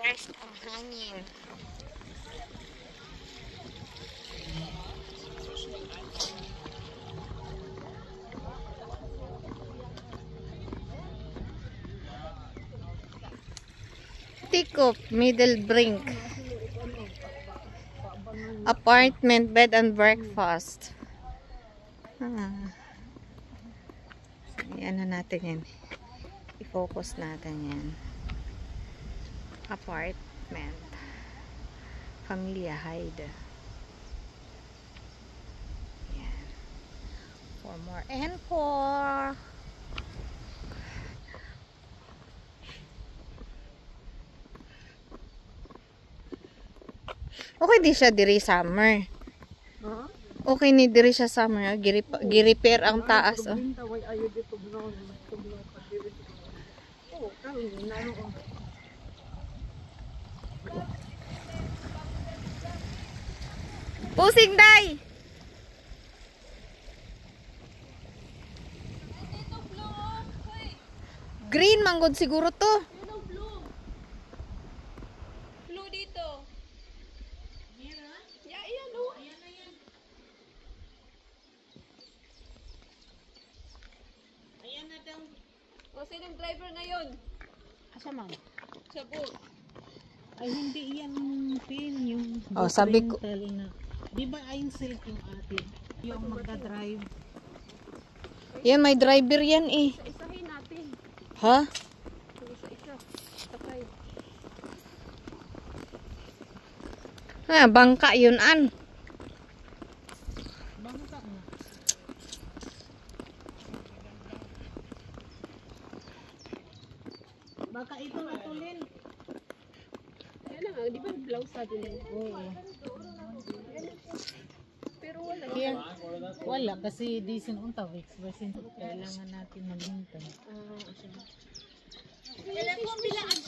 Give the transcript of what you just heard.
fresh ang hangin. Tikop, Middle Brink. Apartment, bed and breakfast. Ano natin yan. I-focus natin yan. Apartment. Familia Hyde. Yan. For more info. Okay di siya diri summer. Okay ni diri siya summer. Gi-repair ang taas. Oh. Pusing day. Green manggod siguro to. Blue dito. Yeah, ayan o. Ayan na daw. O, sinong driver ngayon? Asa man? Sa boat. Ay hindi yan pin yung Oh, sabi ko. Na. Di ba ayun silk yung atin? Yung magdadrive. Yan, may driver yan eh. Isa-isahin natin. Ha? Isa-isa. Sakay. Bangka yun an. Bangka na. Baka ito natulin. Ayan na nga, di ba blouse natin yun? Oo. Pero wala. Kaya, wala kasi decent unta weeks. Kailangan natin maghintay. Telephone bilang ang